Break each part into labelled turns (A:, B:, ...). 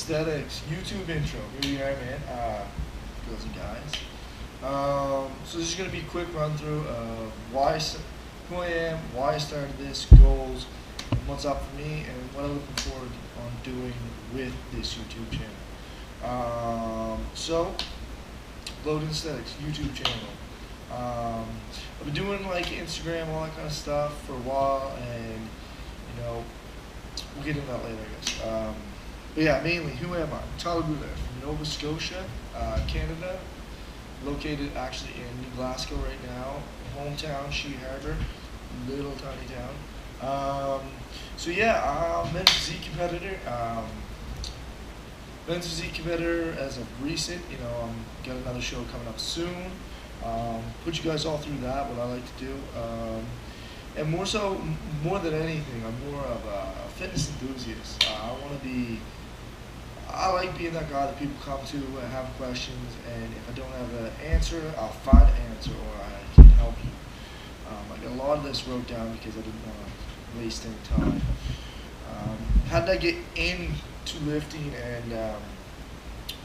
A: Aesthetics YouTube intro. Here we are, man. Girls and guys. So this is gonna be a quick run through of who I am, why I started this, goals, what's up for me, and what I'm looking forward on doing with this YouTube channel. So, Loaded Aesthetics YouTube channel. I've been doing like Instagram, all that kind of stuff for a while, and we'll get into that later, I guess. But yeah, mainly, who am I? Tyler Boulay from Nova Scotia, Canada, located actually in New Glasgow right now, hometown, Shea Harbour, little tiny town. So yeah, men's physique competitor. Men's physique competitor as of recent. I'm got another show coming up soon. Put you guys all through that, what I like to do. And more than anything, I'm more of a fitness enthusiast. I like being that guy that people come to and have questions, and if I don't have an answer, I'll find an answer or I can help you. I got a lot of this wrote down because I didn't want to waste any time. How did I get into lifting and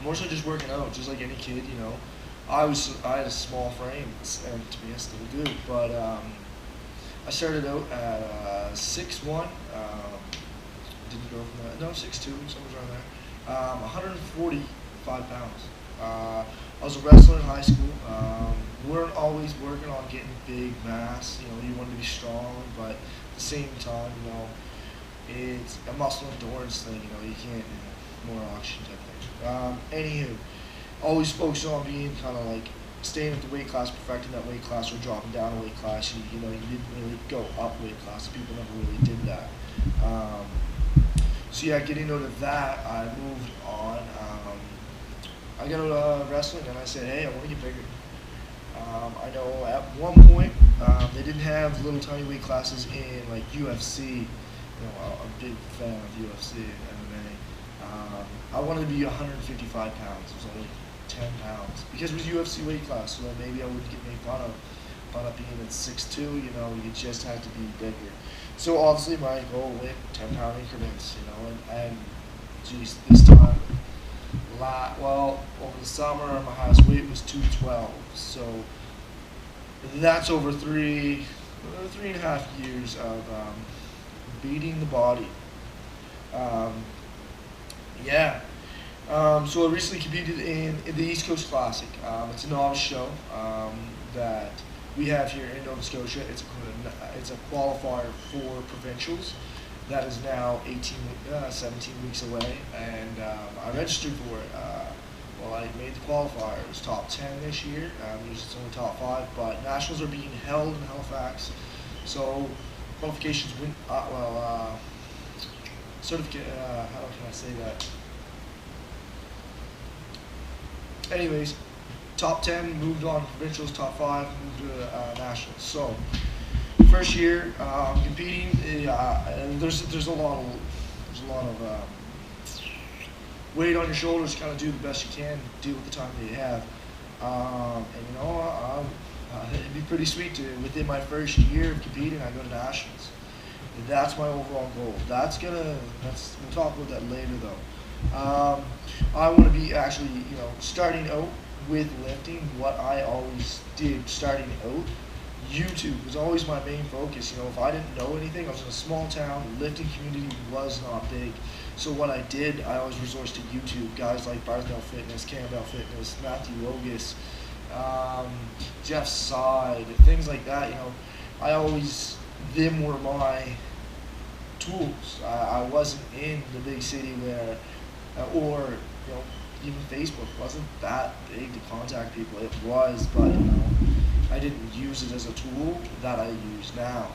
A: more so just working out, just like any kid, I had a small frame, and to me I still do, but I started out at 6'1", didn't go from that, no, 6'2", somewhere around there. 145 pounds. I was a wrestler in high school. Weren't always working on getting big mass. You wanted to be strong, but at the same time, it's a muscle endurance thing. You can't, more oxygen type thing. Anywho, always focused on being kind of like staying at the weight class, perfecting that weight class, or dropping down a weight class. You didn't really go up weight class. People never really did that. So yeah, getting out of that, I moved on. I got out of wrestling and I said, hey, I want to get bigger. I know at one point they didn't have little tiny weight classes in like UFC. I'm a big fan of UFC and MMA. I wanted to be 155 pounds. It was only 10 pounds because it was UFC weight class, so that maybe I wouldn't get made fun of. But up being at 6'2", you just had to be bigger. So obviously my goal went 10-pound increments, and geez, this time, over the summer my highest weight was 212. So that's over 3.5 years of beating the body. So I recently competed in the East Coast Classic. It's a novice show that we have here in Nova Scotia. It's a qualifier for provincials that is now 17 weeks away, and I registered for it. I made the qualifier. It was top 10 this year. Usually it's only top 5, but nationals are being held in Halifax, so qualifications certificate. How can I say that? Anyways, top 10 moved on to provincials, top 5 moved to nationals. So first year competing, there's a lot of weight on your shoulders to kind of do the best you can, deal with the time that you have. It'd be pretty sweet to, within my first year of competing, I go to nationals. And that's my overall goal. We'll talk about that later though. I want to be actually, starting out with lifting, what I always did starting out. YouTube was always my main focus. If I didn't know anything, I was in a small town, the lifting community was not big. So what I did, I always resorted to YouTube. Guys like Barthdale Fitness, Campbell Fitness, Matthew Ogus, Jeff Side, things like that. Them were my tools. I wasn't in the big city where, even Facebook wasn't that big to contact people. It was, but I didn't use it as a tool that I use now.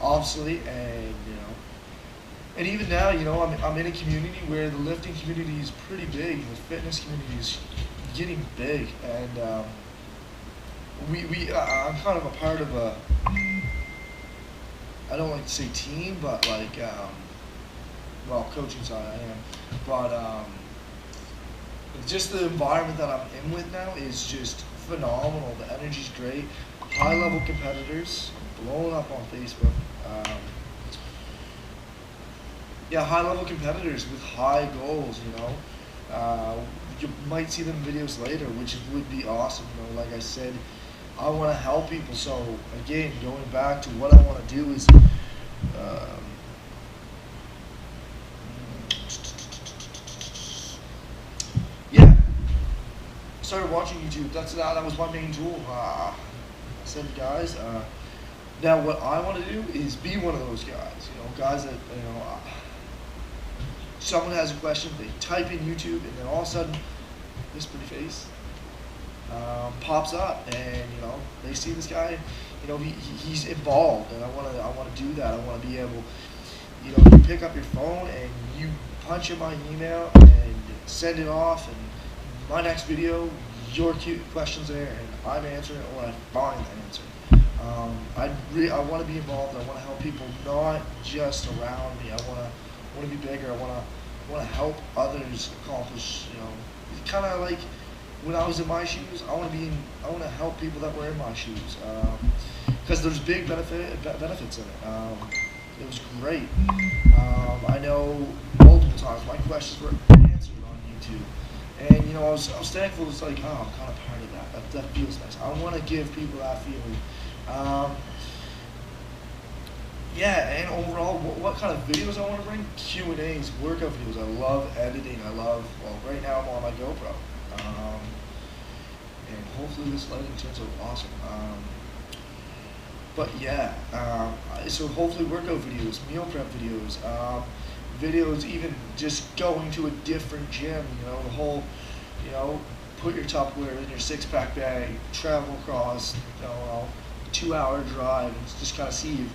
A: Obviously, and even now, I'm in a community where the lifting community is pretty big. The fitness community is getting big, and I'm kind of a part of a, I don't like to say team, but like, coaching side I am, but just the environment that I'm in with now is just phenomenal. The energy's great. High level competitors, blowing up on Facebook. yeah, high level competitors with high goals, you know. You might see them videos later, which would be awesome. You know, like I said, I want to help people. So again, going back to what I want to do is, yeah, started watching YouTube. That was my main tool. I said, guys. Now, what I want to do is be one of those guys. You know, guys that someone has a question, they type in YouTube, and then all of a sudden, this pretty face pops up, and you know they see this guy. You know, he's involved, and I want to do that. I want to be able, you know, you pick up your phone and you punch in my email and send it off, and my next video, your cute questions there, and I'm answering it or I find the answer. I want to be involved. I want to help people, not just around me. I want to be bigger. I want to help others accomplish. You know, kind of like when I was in my shoes. I want to help people that were in my shoes, because there's big benefits in it. It was great. I know multiple times my questions were answered on YouTube. And you know, I was thankful. It's like, oh, I'm kind of part of that. That feels nice. I want to give people that feeling. Yeah, and overall, what kind of videos I want to bring? Q&As, workout videos. I love editing. Well, right now I'm on my GoPro. And hopefully this lighting turns out awesome. But yeah, so hopefully workout videos, meal prep videos, videos even just going to a different gym, you know, the whole, you know, put your Tupperware in your six-pack bag, travel across, you know, 2-hour drive, and just kind of see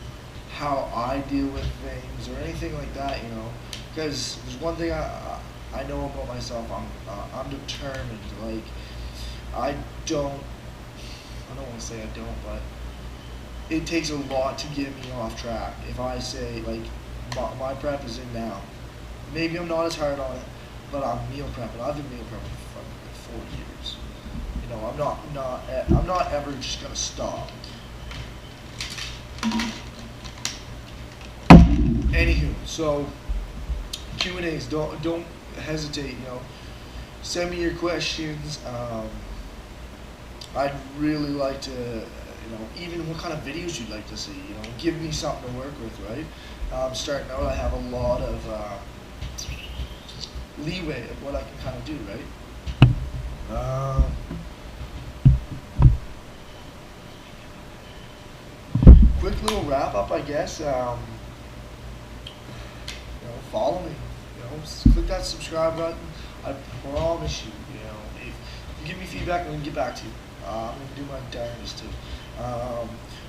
A: how I deal with things or anything like that, you know, because there's one thing I know about myself. I'm determined. Like, I don't want to say I don't, but it takes a lot to get me off track. If I say, like, my prep is in now, maybe I'm not as hard on it, but I'm meal prepping. I've been meal prepping for 4 years. You know, I'm not ever just gonna stop. Anywho, so Q&As, don't hesitate. You know, send me your questions. I'd really like to, you know, even what kind of videos you'd like to see. You know, give me something to work with, right? Starting out, I have a lot of leeway of what I can kind of do, right? Quick little wrap up, I guess. You know, follow me. You know, click that subscribe button. I promise you, you know, if you give me feedback, I'm gonna get back to you. I'm gonna do my darndest to.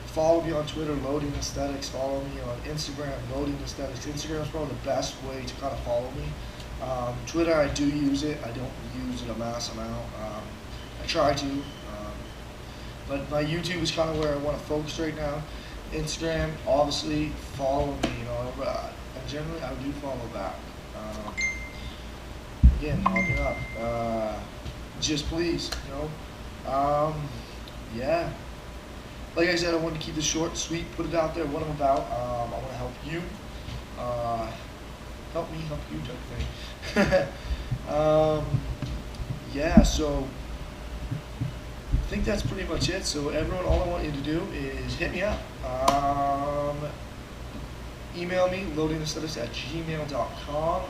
A: Follow me on Twitter, Loading Aesthetics. Follow me on Instagram, Loading Aesthetics. Instagram is probably the best way to kind of follow me. Twitter, I do use it. I don't use it a mass amount. I try to. But my YouTube is kind of where I want to focus right now. Instagram, obviously, follow me. You know, and generally I do follow back. Again, hop it up. Just please, you know. Yeah. Like I said, I wanted to keep this short and sweet, put it out there, what I'm about. I want to help you. Help me, help you type thing. Yeah, so I think that's pretty much it. So everyone, all I want you to do is hit me up. Email me, loadingaesthetics@gmail.com.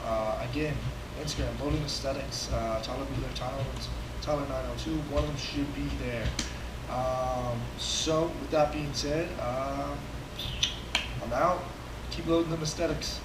A: Again, Instagram, loadingaesthetics. Tyler Wheeler, Tyler 902. One of them should be there. So with that being said, I'm out. Keep loading them aesthetics.